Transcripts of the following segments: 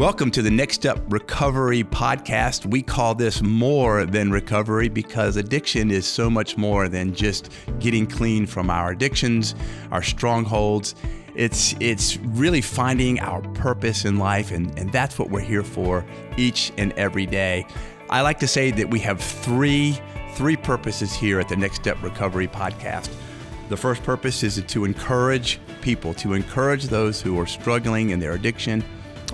Welcome to the Next Step Recovery podcast. We call this More Than Recovery because addiction is so much more than just getting clean from our addictions, our strongholds. It's really finding our purpose in life, and that's what we're here for each and every day. I like to say that we have three purposes here at the Next Step Recovery podcast. The first purpose is to encourage people, to encourage those who are struggling in their addiction,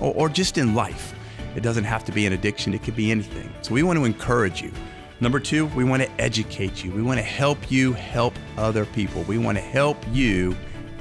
or just in life. It doesn't have to be an addiction, it could be anything. So we want to encourage you. Number two, we want to educate you. We want to help you help other people. We want to help you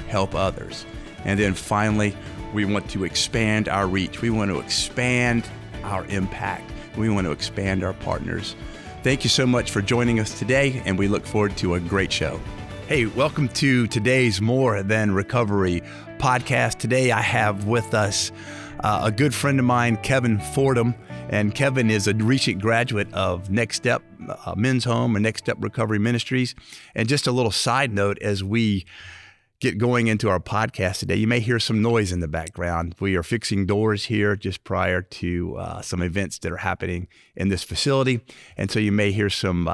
help others. And then finally, we want to expand our reach. We want to expand our impact. We want to expand our partners. Thank you so much for joining us today, and we look forward to a great show. Hey, welcome to today's More Than Recovery podcast. Today I have with us a good friend of mine, Kevin Fordham, and Kevin is a recent graduate of Next Step Men's Home and Next Step Recovery Ministries. And just a little side note, as we get going into our podcast today, you may hear some noise in the background. We are fixing doors here just prior to some events that are happening in this facility. And so you may hear some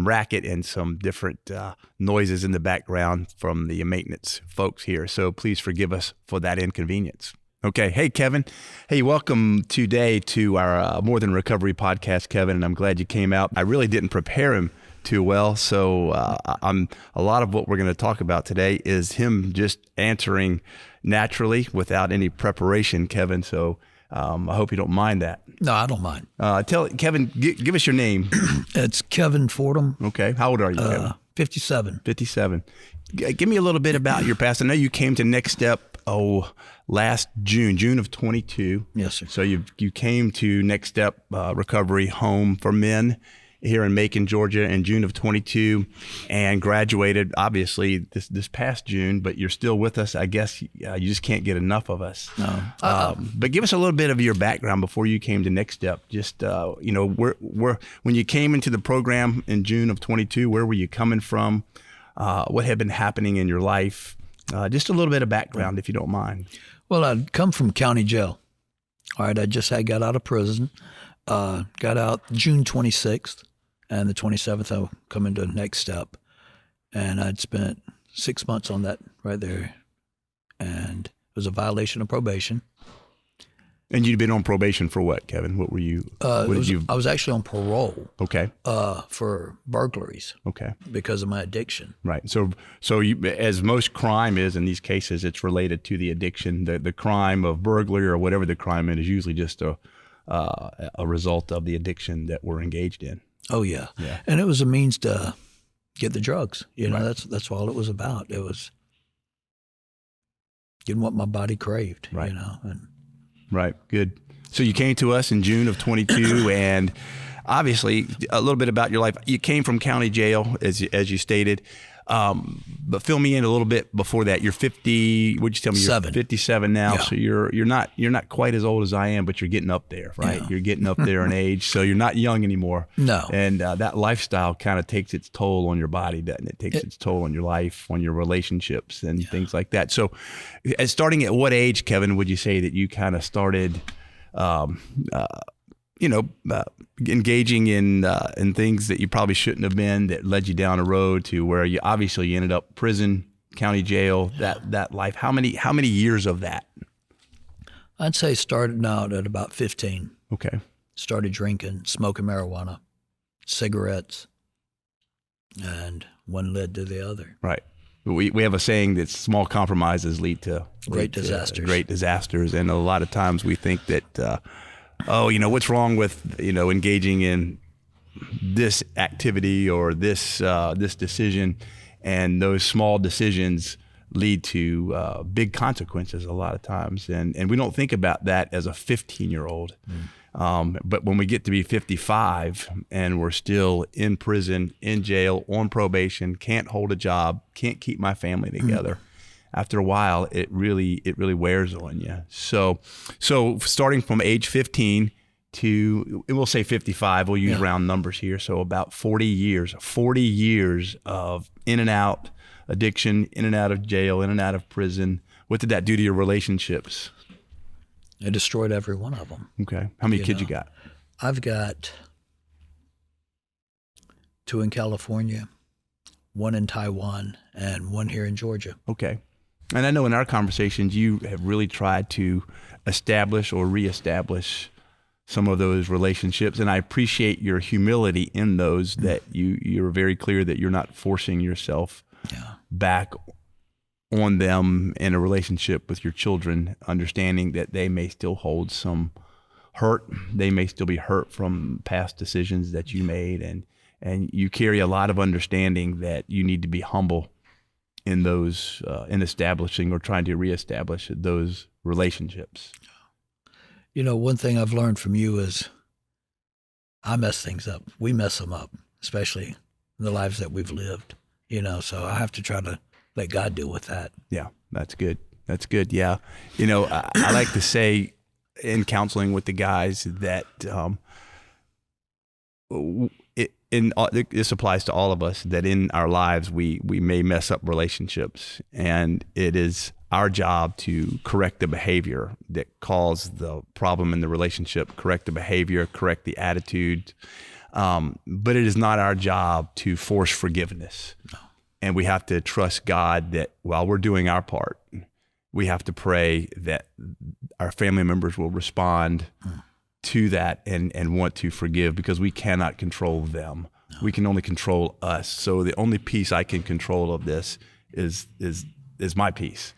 racket and some different noises in the background from the maintenance folks here. So please forgive us for that inconvenience. Okay. Hey, Kevin. Hey, welcome today to our More Than Recovery podcast, Kevin. And I'm glad you came out. I really didn't prepare him too well. So a lot of what we're going to talk about today is him just answering naturally without any preparation, Kevin. So I hope you don't mind that. No, I don't mind. Tell Kevin, give us your name. It's Kevin Fordham. Okay. How old are you, Kevin? 57. 57. Give me a little bit about your past. I know you came to Next Step, last June of 22. Yes, sir. So you came to Next Step Recovery Home for Men here in Macon, Georgia in June of 22 and graduated obviously this past June, but you're still with us. I guess you just can't get enough of us. No. But give us a little bit of your background before you came to Next Step. Just, where when you came into the program in June of 22, where were you coming from? What had been happening in your life? Just a little bit of background, if you don't mind. Well, I'd come from county jail. All right, I got out of prison. Got out June 26th, and the 27th I come into Next Step. And I'd spent 6 months on that right there. And it was a violation of probation. And you'd been on probation for what, Kevin? What were you? I was actually on parole. Okay. For burglaries. Okay. Because of my addiction. Right. So you, as most crime is in these cases, it's related to the addiction. The crime of burglary or whatever the crime is usually just a result of the addiction that we're engaged in. Oh yeah. Yeah. And it was a means to get the drugs. Right. That's all it was about. It was getting what my body craved. Right. And right. Good. So you came to us in June of 22 and obviously a little bit about your life. You came from county jail as you stated. But fill me in a little bit before that. You're 50, what'd you tell me? You're 57 now. Yeah. So you're not quite as old as I am, but you're getting up there, right? Yeah. You're getting up there in age. So you're not young anymore. No. And that lifestyle kind of takes its toll on your body, doesn't it? It takes its toll on your life, on your relationships and things like that. So starting at what age, Kevin, would you say that you kind of started engaging in things that you probably shouldn't have been, that led you down a road to where you ended up prison, county jail, that life. How many years of that? I'd say started out at about 15. Okay. Started drinking, smoking marijuana, cigarettes, and one led to the other. Right. We have a saying that small compromises lead to great disasters. And a lot of times we think that what's wrong with, engaging in this activity or this decision, and those small decisions lead to big consequences a lot of times. And we don't think about that as a 15-year-old. But when we get to be 55 and we're still in prison, in jail, on probation, can't hold a job, can't keep my family together, after a while, it really wears on you. So starting from age 15 to, we'll say 55, we'll use round numbers here. So about 40 years of in and out addiction, in and out of jail, in and out of prison. What did that do to your relationships? It destroyed every one of them. Okay. How many kids you got? I've got 2 in California, 1 in Taiwan, and 1 here in Georgia. Okay. And I know in our conversations, you have really tried to establish or reestablish some of those relationships. And I appreciate your humility in those, that you're very clear that you're not forcing yourself back on them in a relationship with your children, understanding that they may still hold some hurt. They may still be hurt from past decisions that you made. And you carry a lot of understanding that you need to be humble in those, in establishing or trying to reestablish those relationships. You know, one thing I've learned from you is I mess things up. We mess them up, especially in the lives that we've lived, you know, so I have to try to let God deal with that. Yeah, that's good. That's good. Yeah. You know, I like to say in counseling with the guys that this applies to all of us, that in our lives we may mess up relationships, and it is our job to correct the behavior that caused the problem in the relationship, correct the behavior, correct the attitude. But it is not our job to force forgiveness. No. And we have to trust God that while we're doing our part, we have to pray that our family members will respond to that and want to forgive, because we cannot control them. No. We can only control us. So the only piece I can control of this is my piece.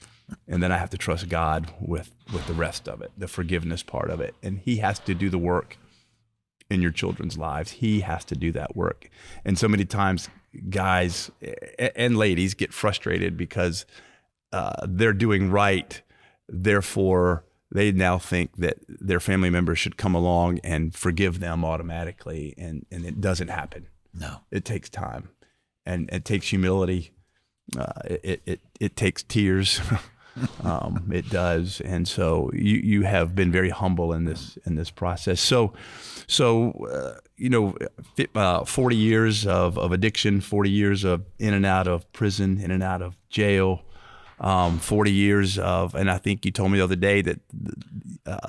And then I have to trust God with the rest of it, the forgiveness part of it. And He has to do the work in your children's lives. He has to do that work. And so many times guys and ladies get frustrated because they're doing right. Therefore, they now think that their family members should come along and forgive them automatically. And it doesn't happen. No. It takes time, and it takes humility. It takes tears. It does. And so you have been very humble in this process. So 40 years of addiction, 40 years of in and out of prison, in and out of jail, 40 years of, and I think you told me the other day that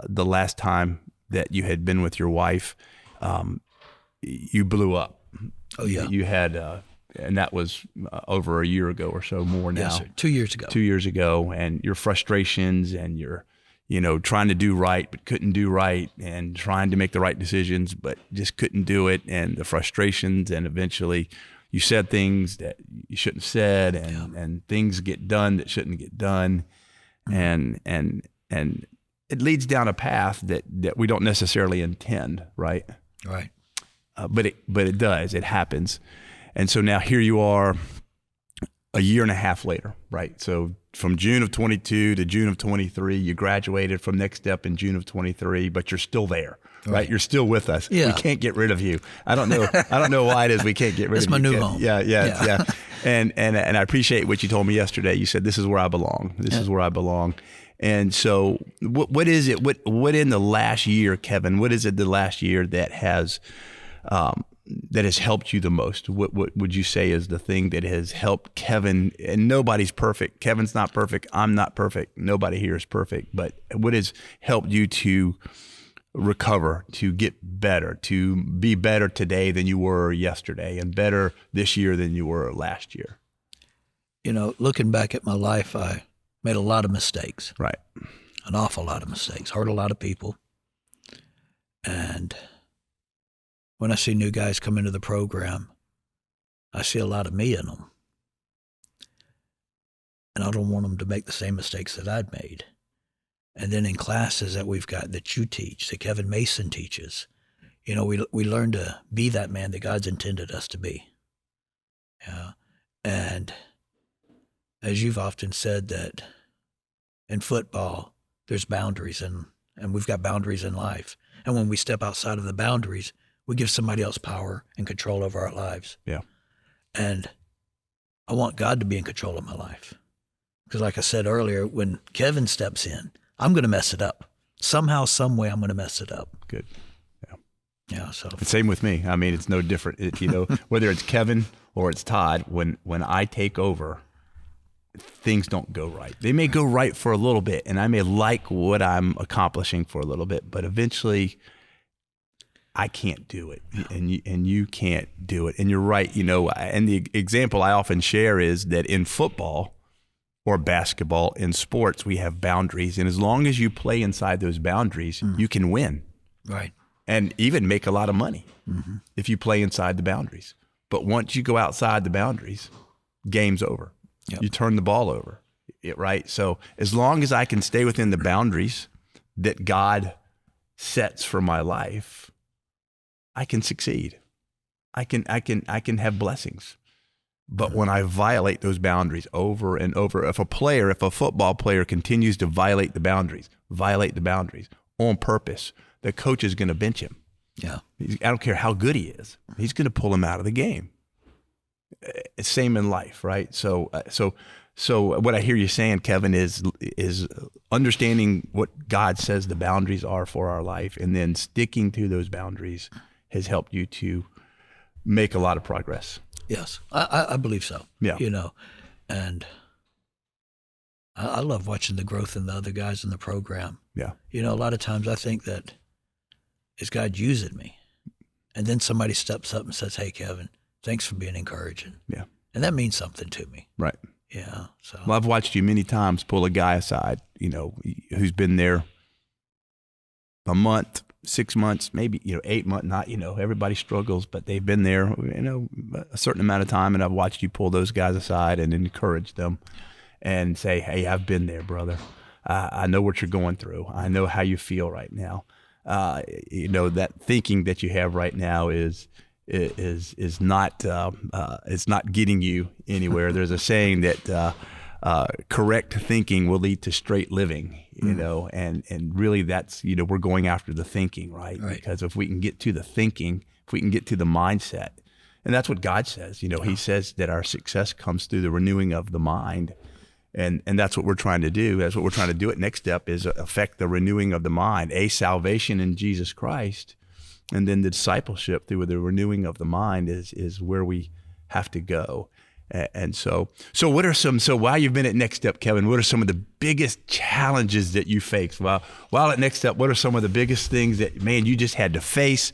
the last time that you had been with your wife, you blew up. Oh yeah. You had, and that was over a year ago or so, more now. Yes, sir. 2 years ago. 2 years ago, and your frustrations and your, trying to do right but couldn't do right, and trying to make the right decisions but just couldn't do it, and the frustrations, and eventually you said things that you shouldn't have said, and things get done that shouldn't get done, and it leads down a path that we don't necessarily intend, right? Right. But it does. It happens. And so now here you are a year and a half later, right? So from June of 22 to June of 23, you graduated from Next Step in June of 23, but you're still there, right? You're still with us. Yeah. We can't get rid of you. I don't know why it is we can't get rid of you. It's my new home. Yeah. And I appreciate what you told me yesterday. You said, this is where I belong. This is where I belong. And so what is it? What in the last year, Kevin, what is it the last year that has helped you the most? What would you say is the thing that has helped Kevin? And nobody's perfect. Kevin's not perfect. I'm not perfect. Nobody here is perfect. But what has helped you to recover, to get better, to be better today than you were yesterday, and better this year than you were last year? Looking back at my life, I made a lot of mistakes. Right. An awful lot of mistakes. Hurt a lot of people. And when I see new guys come into the program, I see a lot of me in them. And I don't want them to make the same mistakes that I'd made. And then in classes that we've got, that you teach, that Kevin Mason teaches, we learn to be that man that God's intended us to be. Yeah. And as you've often said, that in football, there's boundaries, and we've got boundaries in life. And when we step outside of the boundaries, we give somebody else power and control over our lives. Yeah. And I want God to be in control of my life. Because like I said earlier, when Kevin steps in, I'm going to mess it up. Somehow, some way, I'm going to mess it up. Good. Yeah. Yeah. So same with me. I mean, it's no different. Whether it's Kevin or it's Todd, when I take over, things don't go right. They may go right for a little bit, and I may like what I'm accomplishing for a little bit, but eventually I can't do it, and you can't do it. And you're right, and the example I often share is that in football or basketball, in sports, we have boundaries, and as long as you play inside those boundaries, you can win. Right. And even make a lot of money if you play inside the boundaries. But once you go outside the boundaries, game's over. Yep. You turn the ball over, right? So as long as I can stay within the boundaries that God sets for my life, I can succeed. I can have blessings. But when I violate those boundaries over and over, if a football player continues to violate the boundaries on purpose, the coach is going to bench him. Yeah. I don't care how good he is. He's going to pull him out of the game. Same in life, right? So what I hear you saying, Kevin, is understanding what God says the boundaries are for our life, and then sticking to those boundaries has helped you to make a lot of progress. Yes, I believe so. Yeah. And I love watching the growth in the other guys in the program. Yeah. A lot of times I think that is God using me. And then somebody steps up and says, "Hey, Kevin, thanks for being encouraging." Yeah. And that means something to me. Right. Yeah. So. Well, I've watched you many times pull a guy aside, who's been there a month, 6 months, maybe, 8 months, not, everybody struggles, but they've been there, a certain amount of time. And I've watched you pull those guys aside and encourage them and say, "Hey, I've been there, brother. I know what you're going through. I know how you feel right now." That thinking that you have right now is not it's not getting you anywhere. There's a saying that correct thinking will lead to straight living. And really that's we're going after the thinking, right? Because if we can get to the thinking, if we can get to the mindset, and that's what God says. He says that our success comes through the renewing of the mind. And that's what we're trying to do. That's what we're trying to do. At Next Step is affect the renewing of the mind, salvation in Jesus Christ, and then the discipleship through the renewing of the mind is where we have to go. And so what are so while you've been at Next Step, Kevin, what are some of the biggest challenges that you faced while at Next Step? What are some of the biggest things that, man, you just had to face?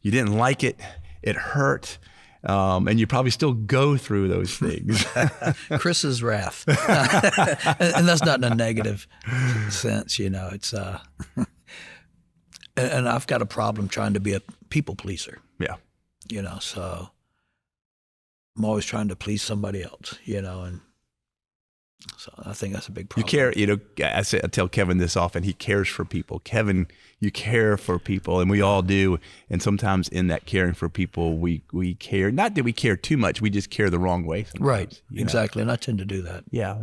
You didn't like it. It hurt. And you probably still go through those things. Chris's wrath. And that's not in a negative sense, it's, and I've got a problem trying to be a people pleaser. Yeah. So I'm always trying to please somebody else, and so I think that's a big problem. You care, I tell Kevin this often, he cares for people. Kevin, you care for people, and we all do. And sometimes in that caring for people, we care, not that we care too much, we just care the wrong way sometimes. Right, exactly, and I tend to do that. Yeah,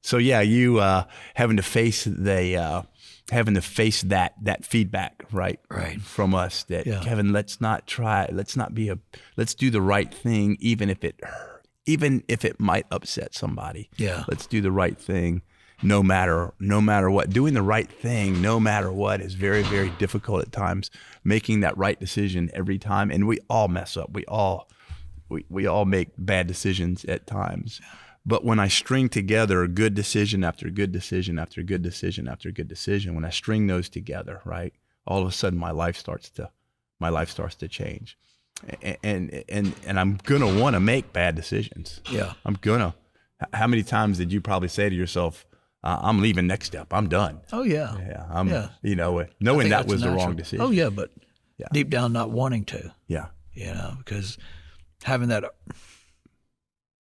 so you having to face that feedback, right, from us that, Kevin, let's do the right thing, even if it might upset somebody. Yeah. Let's do the right thing no matter what. Doing the right thing no matter what is very, very difficult at times. Making that right decision every time, and we all mess up. We all make bad decisions at times. But when I string together good decision after good decision after good decision after good decision, when I string those together, right, all of a sudden my life starts to change. And I'm gonna want to make bad decisions. Yeah, I'm gonna. How many times did you probably say to yourself, "I'm leaving Next Step. I'm done." Oh yeah. Yeah. Knowing that was the wrong decision. Oh yeah, but deep down not wanting to. Yeah. Because having that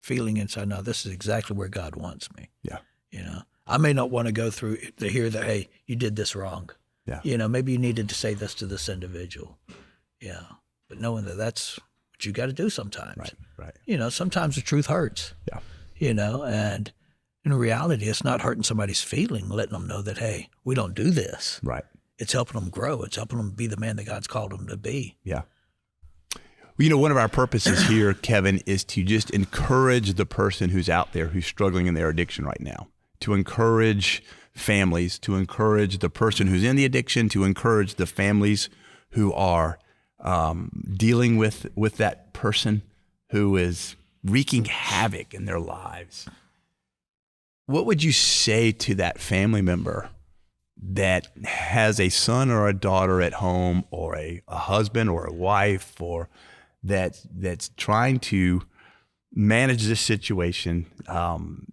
feeling inside, now this is exactly where God wants me. Yeah. I may not want to go through to hear that, hey, you did this wrong. Yeah. Maybe you needed to say this to this individual. Yeah. But knowing that that's what you got to do sometimes. Right. Sometimes the truth hurts. Yeah. And in reality, it's not hurting somebody's feeling, letting them know that, hey, we don't do this. Right. It's helping them grow. It's helping them be the man that God's called them to be. Yeah. Well, one of our purposes here, Kevin, is to just encourage the person who's out there who's struggling in their addiction right now, to encourage families, to encourage the person who's in the addiction, to encourage the families who are dealing with that person who is wreaking havoc in their lives. What would you say to that family member that has a son or a daughter at home, or a husband or a wife, or that's trying to manage this situation?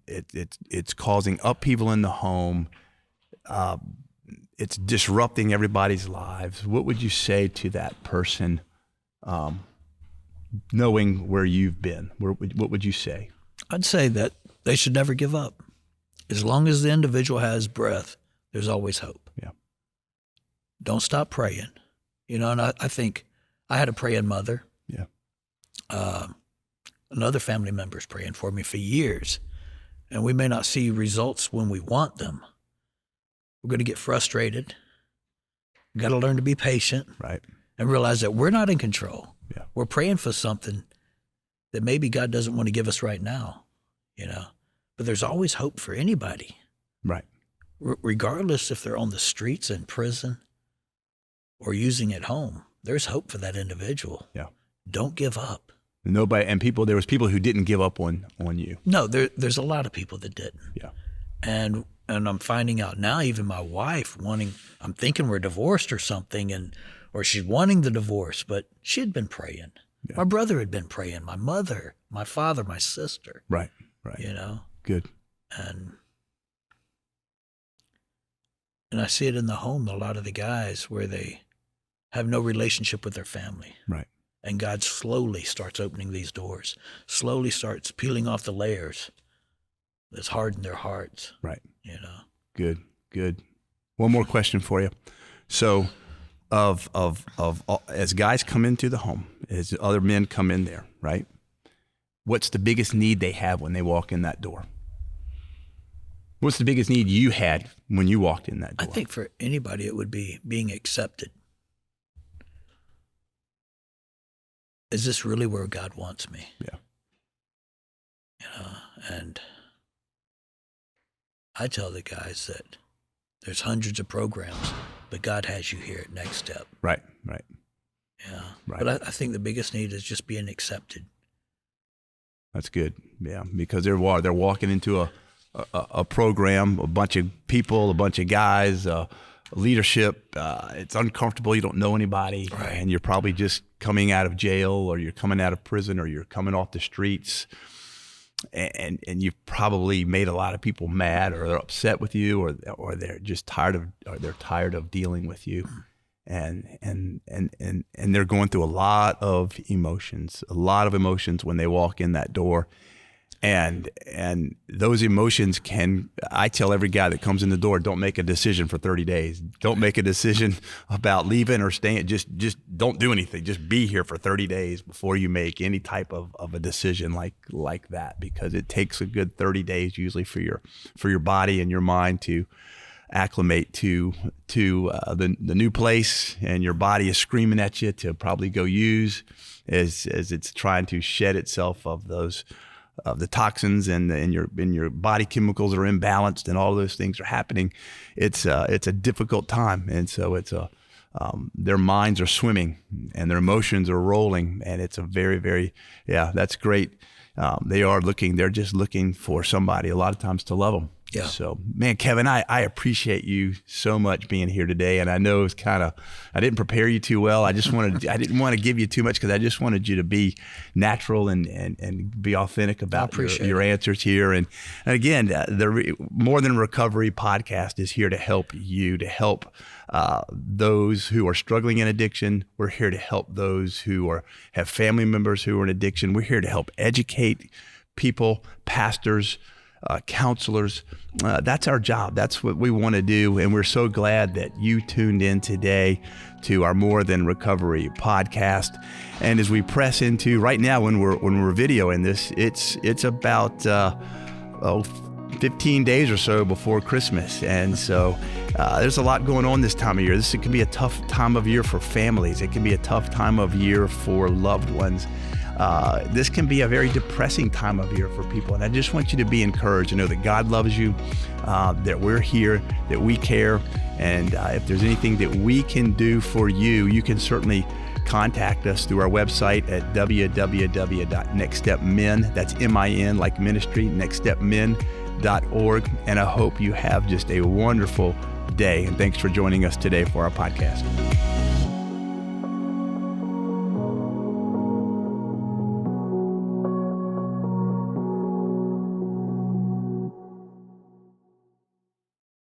It's causing upheaval in the home. It's disrupting everybody's lives. What would you say to that person, knowing where you've been? What would you say? I'd say that they should never give up. As long as the individual has breath, there's always hope. Yeah. Don't stop praying. And I think I had a praying mother. Yeah. Another family member's praying for me for years. And we may not see results when we want them. We're going to get frustrated. We've got to learn to be patient. Right. And realize that we're not in control. Yeah. We're praying for something that maybe God doesn't want to give us right now, But there's always hope for anybody. Right. Regardless if they're on the streets, in prison, or using at home, there's hope for that individual. Yeah. Don't give up. There was people who didn't give up on you. No, there's a lot of people that didn't. Yeah. And I'm finding out now, even my wife I'm thinking we're divorced or something, or she's wanting the divorce, but she had been praying. Yeah. My brother had been praying, my mother, my father, my sister. Right. Good. And I see it in the home, a lot of the guys where they have no relationship with their family. Right. And God slowly starts opening these doors, slowly starts peeling off the layers that's hardened their hearts. Right. Good. One more question for you. So as guys come into the home, as other men come in there, right? What's the biggest need they have when they walk in that door? What's the biggest need you had when you walked in that door? I think for anybody, it would be being accepted. Is this really where God wants me? Yeah. And I tell the guys that there's hundreds of programs, but God has you here at Next Step. Right. Yeah. Right. But I think the biggest need is just being accepted. That's good. Yeah, because they're walking into a program, a bunch of people, a bunch of guys, leadership. It's uncomfortable. You don't know anybody, right. And you're probably just coming out of jail, or you're coming out of prison, or you're coming off the streets, and you've probably made a lot of people mad, or they're upset with you, or they're just tired of dealing with you. And they're going through a lot of emotions when they walk in that door. And those emotions I tell every guy that comes in the door, don't make a decision for 30 days. Don't make a decision about leaving or staying. Just don't do anything. Just be here for 30 days before you make any type of a decision like that, because it takes a good 30 days usually for your body and your mind to acclimate to the new place, and your body is screaming at you to probably go use as it's trying to shed itself of the toxins, and your body chemicals are imbalanced, and all of those things are happening. It's a difficult time, and so their minds are swimming and their emotions are rolling, and it's a very, very, that's great. They're just looking for somebody a lot of times to love them. Yeah. So, man, Kevin, I appreciate you so much being here today. And I know it's I didn't prepare you too well. I didn't want to give you too much, because I just wanted you to be natural and be authentic about your answers here. And again, the More Than Recovery podcast is here to help you, to help those who are struggling in addiction. We're here to help those who have family members who are in addiction. We're here to help educate people, pastors, counselors. That's our job. That's what we want to do. And we're so glad that you tuned in today to our More Than Recovery podcast. And as we press into right now, when we're videoing this, it's about 15 days or so before Christmas. And so there's a lot going on this time of year. It can be a tough time of year for families. It can be a tough time of year for loved ones. This can be a very depressing time of year for people. And I just want you to be encouraged to know that God loves you, that we're here, that we care. And if there's anything that we can do for you, you can certainly contact us through our website at www.nextstepmen, that's M-I-N like ministry, nextstepmen.com. toddandkevin.org. And I hope you have just a wonderful day. And thanks for joining us today for our podcast.